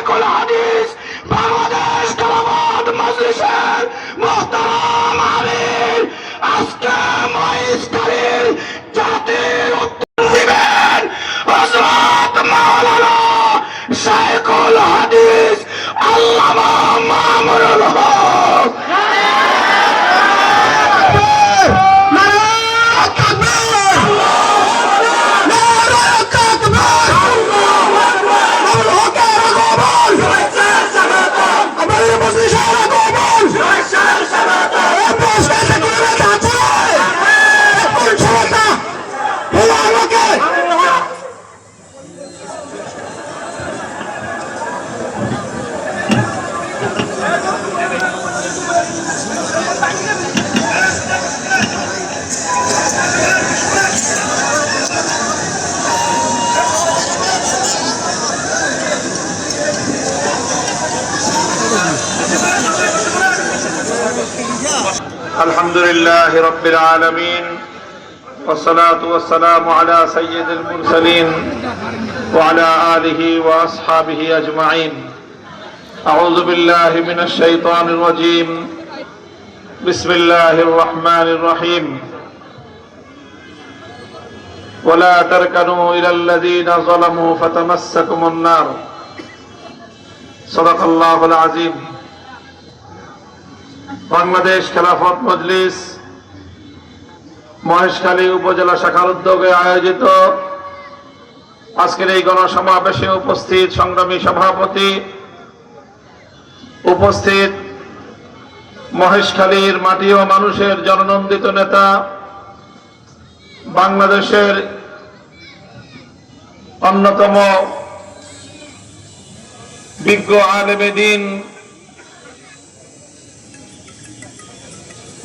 শাইখুল হাদিস বাংলাদেশ খেলাফত মজলিসের মুহতারাম আমির আজকে মহেশখালীর জাতির উত্তর দিবেন হযরত মাওলানা শাইখুল হাদিস আল্লামা মামুনুল হক। الحمد لله رب العالمين والصلاة والسلام على سيد المرسلين وعلى آله وأصحابه أجمعين. أعوذ بالله من الشيطان الرجيم. بسم الله الرحمن الرحيم. ولا تركنوا إلى الذين ظلموا فتمسكم النار. صدق الله العظيم. বাংলাদেশ খেলাফত মজলিস মহেশখালী উপজেলা শাখার উদ্যোগে আয়োজিত আজকের এই গণসমাবেশে উপস্থিত সংগ্রামী সভাপতি, উপস্থিত মহেশখালীর মাটি ও মানুষের জননন্দিত নেতা, বাংলাদেশের অন্যতম বিজ্ঞ আলেমে দ্বীন,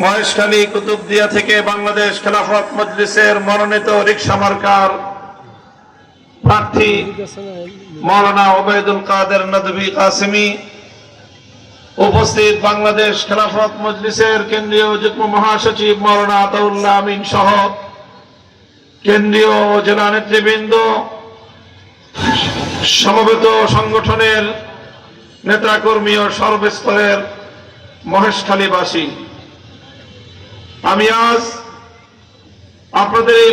মহেশখালী কুতুবদিয়া থেকে বাংলাদেশ খেলাফত মজলিসের মনোনীত রিকশা মার্কার প্রার্থী মাওলানা ওবায়দুল কাদের নদভী কাসেমী, উপস্থিত বাংলাদেশ খেলাফত মজলিসের কেন্দ্রীয় যুগ্ম মহাসচিব মাওলানা আতাউল্লাহ আমিন সহ কেন্দ্রীয় ও জেলা নেতৃবৃন্দ, সমবেত সংগঠনের নেতাকর্মী ও সর্বস্তরের মহেশখালীবাসী, আমি আজ আপনাদের এই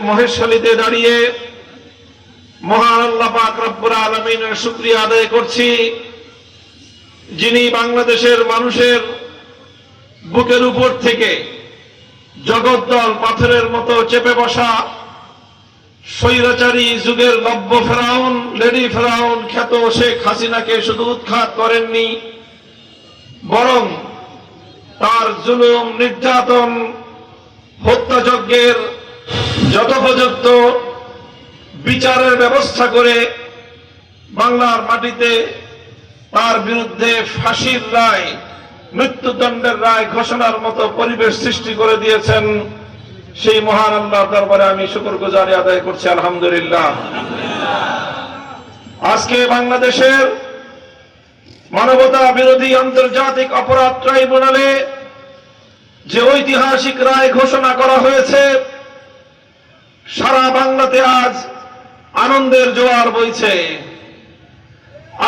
মহেশখালীতে দাঁড়িয়ে মহান আল্লাহ পাক রব্বুল আলামিনের শুকরিয়া আদায় করছি, যিনি বাংলাদেশের মানুষের বুকের উপর থেকে জগদ্দল পাথরের মতো চেপে বসা স্বৈরাচারী যুগের নব্য ফেরাউন, লেডি ফেরাউন খ্যাত শেখ হাসিনাকে শুধু উৎখাত করেননি, বরং তার জুলুম, নির্যাতন, হত্যাযজ্ঞের যথোপযুক্ত বিচারের ব্যবস্থা করে বাংলার মাটিতে তার বিরুদ্ধে ফাঁসির রায়, মৃত্যুদণ্ডের রায় ঘোষণার মতো পরিবেশ সৃষ্টি করে দিয়েছেন। সেই মহান আল্লাহর দরবারে আমি শুকরগুজারি আদায় করছি, আলহামদুলিল্লাহ। আজকে বাংলাদেশের মানবতা বিরোধী আন্তর্জাতিক অপরাধ ট্রাইব্যুনালে যে ঐতিহাসিক রায় ঘোষণা করা হয়েছে, সারা বাংলাতে আজ আনন্দের জোয়ার বইছে।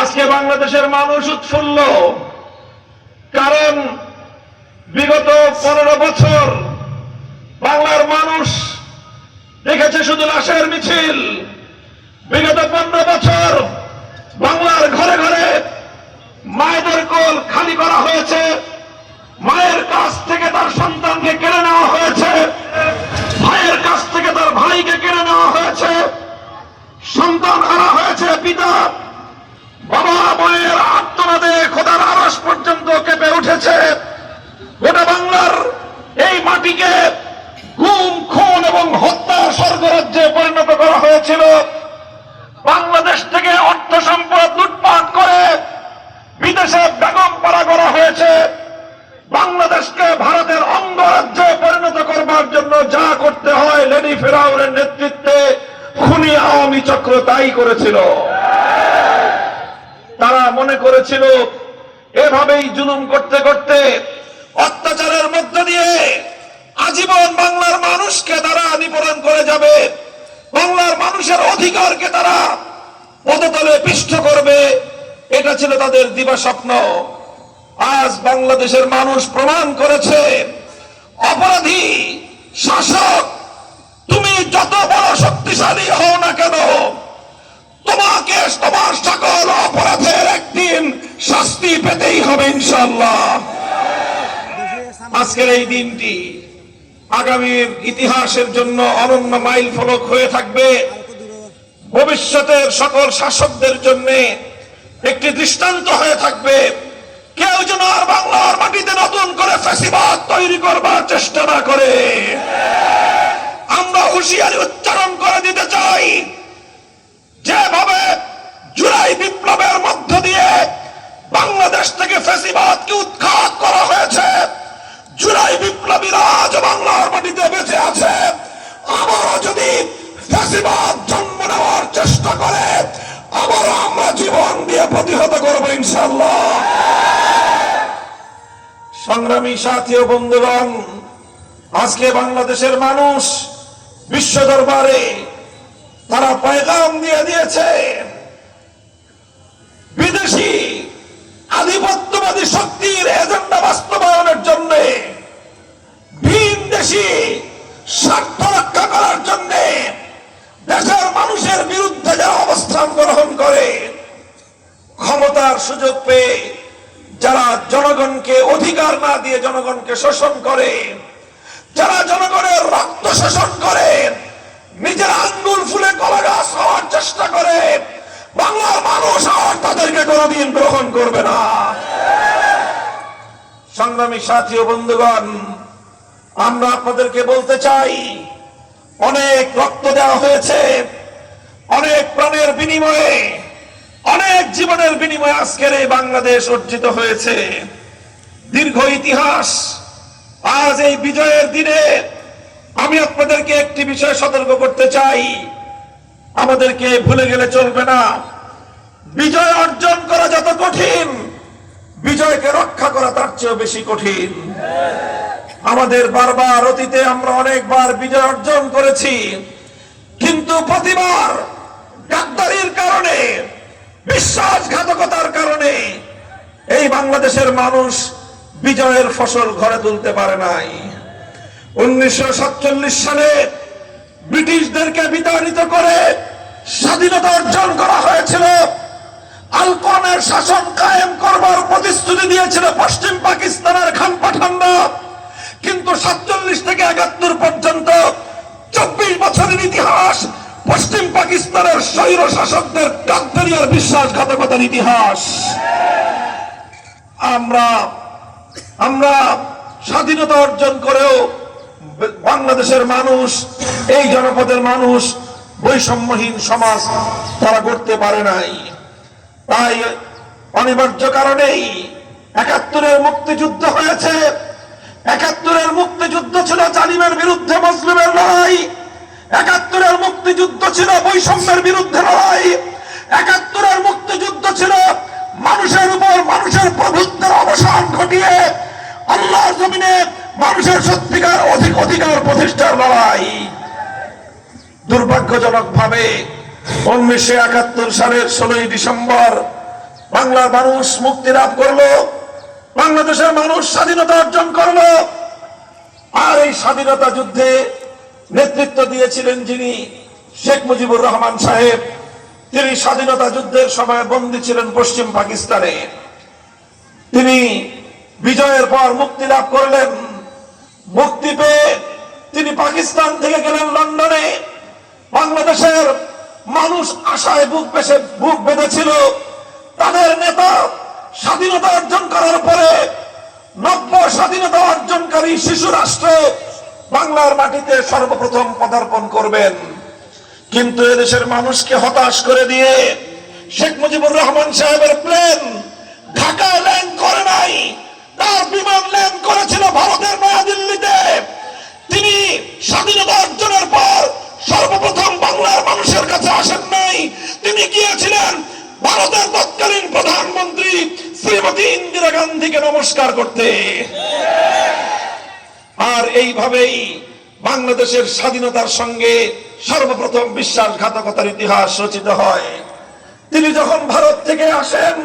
আজকে বাংলাদেশের মানুষ উৎফুল্ল, কারণ বিগত 15 বছর বাংলার মানুষ দেখেছে শুধু লাশের মিছিল। বিগত 15 বছর বাংলার ঘরে ঘরে মায়েদের কোল খালি করা হয়েছে, মায়ের কাছ থেকে তার সন্তানকে কেড়ে নেওয়া হয়েছে, ভাইয়ের কাছ থেকে তার ভাইকে কেড়ে নেওয়া হয়েছে, সন্তান হারা হয়েছে পিতা, বাবা মায়ের আত্মনাদে খোদার আরশ পর্যন্ত কেঁপে উঠেছে। গোটা বাংলার এই মাটিকে গুম, খুন এবং হত্যার স্বর্গরাজ্যে পরিণত করা হয়েছিল। বাংলাদেশ থেকে অর্থ সম্পদ লুটপাট করে বিদেশে বেগম পাড়া করা হয়েছে। বাংলাদেশকে ভারতের অঙ্গরাজ্যে পরিণত করবার জন্য যা করতে হয় লেডি ফেরাউনের নেতৃত্বে খুনি আওয়ামী চক্র তাই করেছিল। তারা মনে করেছিল এভাবেই জুলুম করতে করতে, অত্যাচারের মধ্য দিয়ে আজীবন বাংলার মানুষকে তারা নিপীড়ন করে যাবে, বাংলার মানুষের অধিকারকে তারা পদতলে পিষ্ট করবে। এটা ছিল তাদের দিবা স্বপ্ন। আজ বাংলাদেশের মানুষ প্রমাণ করেছে, অপরাধী শাসক তুমি যত বড় শক্তিশালী হও না কেন, তোমাকে তোমার সকল অপরাধের একদিন শাস্তি পেতেই হবে ইনশাআল্লাহ। আজকের এই দিনটি আগামীর ইতিহাসের জন্য অনন্য মাইল ফলক হয়ে থাকবে, ভবিষ্যতের সকল শাসকদের জন্য একটি দৃষ্টান্ত হয়ে থাকবে। কেউ যেন আর বাংলার মাটিতে নতুন করে ফ্যাসিবাদ তৈরি করবার চেষ্টা না করে। আমরা হুঁশিয়ারি উচ্চারণ করে দিতে চাই, যেভাবে জুলাই বিপ্লবের মধ্য দিয়ে বাংলাদেশ থেকে ফ্যাসিবাদকে উৎখাত করা হয়েছে, জুলাই বিপ্লবীরা আজ বাংলার মাটিতে বেঁচে আছে। আবারও যদি ফ্যাসিবাদ জন্ম নেওয়ার চেষ্টা করে, আবারও আমরা জীবন দিয়ে প্রতিহত করবো ইনশাআল্লাহ। সংগ্রামী সাথী ও বন্ধুগণ, আজকে বাংলাদেশের মানুষ বিশ্ব দরবারে তারা পয়গাম দিয়ে দিয়েছে, বিদেশি আধিপত্যবাদী শক্তির এজেন্ডা বাস্তবায়নের জন্য, ভিনদেশি স্বার্থ রক্ষা করার জন্য দেশের মানুষের বিরুদ্ধে যারা অবস্থান গ্রহণ করে, ক্ষমতার সুযোগ পেয়ে যারা জনগণকে অধিকার না দিয়ে জনগণকে শোষণ করে, যারা জনগণের রক্ত শোষণ করে, নিজের আঙ্গুল ফুলে কলা গাছ হওয়ার চেষ্টা করে, বাংলার মানুষ আর তাদেরকে কোনদিন গ্রহণ করবে না। সংগ্রামী সাথী ও বন্ধুগণ, আমরা আপনাদেরকে বলতে চাই, অনেক রক্ত দেওয়া হয়েছে, অনেক প্রাণের বিনিময়ে, অনেক জীবনের বিনিময়ে আজকের এই বাংলাদেশ অর্জিত হয়েছে। দীর্ঘ ইতিহাস। আজ এই বিজয়ের দিনে আমি আপনাদেরকে একটি বিষয় সতর্ক করতে চাই, আমাদেরকে ভুলে গেলে চলবে না। বিজয় অর্জন করা যত কঠিন, বিজয়কে রক্ষা করা তার চেয়েও বেশি কঠিন। আমাদের বারবার অতীতে আমরা অনেকবার বিজয় অর্জন করেছি, কিন্তু প্রতিবার গাদ্দারির কারণে, বিশ্বাসঘাতকতার কারণে এই বাংলাদেশের মানুষ বিজয়ের ফসল ঘরে তুলতে পারে নাই। 1947 সালে ব্রিটিশদেরকে বিতাড়িত করে স্বাধীনতা অর্জন করা হয়েছিল। আল কোরআনের শাসন কায়েম করবার প্রতিশ্রুতি দিয়েছিল পশ্চিম পাকিস্তানের খান পাঠানরা, কিন্তু 47 থেকে 71 পর্যন্ত 24 বছরের ইতিহাস পশ্চিম পাকিস্তানের স্বৈর শাসকদের গাদ্দারি আর বিশ্বাসঘাতকতার ইতিহাস। আমরা স্বাধীনতা অর্জন করেও বাংলাদেশের মানুষ, এই জনপদের মানুষ বৈষম্যহীন সমাজ তারা করতে পারে নাই। তাই অনিবার্য কারণেই 71-এর মুক্তিযুদ্ধ হয়েছে। 71-এর মুক্তিযুদ্ধ ছিল জালিমের বিরুদ্ধে মজলুমের লড়াই, 71-এর মুক্তিযুদ্ধ ছিল বৈষম্যের বিরুদ্ধে লড়াই, 71-এর মুক্তিযুদ্ধ ছিল মানুষের উপর মানুষের প্রভুত্বের অবসান ঘটিয়ে আল্লাহর জমিনে মানুষের সত্যিকার অধিকার প্রতিষ্ঠার লড়াই। দুর্ভাগ্যজনক ভাবে 1971 সালের 16 ডিসেম্বর বাংলার মানুষ মুক্তি লাভ করলো, বাংলাদেশের মানুষ স্বাধীনতা অর্জন করলো। আর এই স্বাধীনতা যুদ্ধে নেতৃত্ব দিয়েছিলেন যিনি, শেখ মুজিবুর রহমান সাহেব। তিনি স্বাধীনতা যুদ্ধের সময় বন্দী ছিলেন পশ্চিম পাকিস্তানে। তিনি বিজয়ের পর মুক্তি লাভ করলেন। মুক্তি পেয়ে তিনি পাকিস্তান থেকে গেলেন লন্ডনে। বাংলাদেশের মানুষ আশায় বুক বেঁধেছিল। তাদের নেতা স্বাধীনতা অর্জন করার পরে নব্য স্বাধীনতা অর্জনকারী শিশু রাষ্ট্র বাংলার মাটিতে সর্বপ্রথম পদার্পণ করবেন। কিন্তু এদেশের মানুষকে হতাশ করে দিয়ে শেখ মুজিবুর রহমান সাহেবের প্লেন ঢাকায় ল্যান্ড করে নাই, তার বিমান ল্যান্ড করেছিল ভারতের নয়াদিল্লিতে। তিনি স্বাধীনতা অর্জনের পর সর্বপ্রথম বাংলার মানুষের কাছে আসেন নাই, তিনি গিয়েছিলেন ভারতের তৎকালীন প্রধানমন্ত্রী শ্রীমতী ইন্দিরা গান্ধীকে নমস্কার করতে। আর এইভাবেই বাংলাদেশের স্বাধীনতার সঙ্গে সর্বপ্রথম বিশ্বাসঘাতকতার ইতিহাস রচিত হয়। তিনি যখন ভারত থেকে আসেন,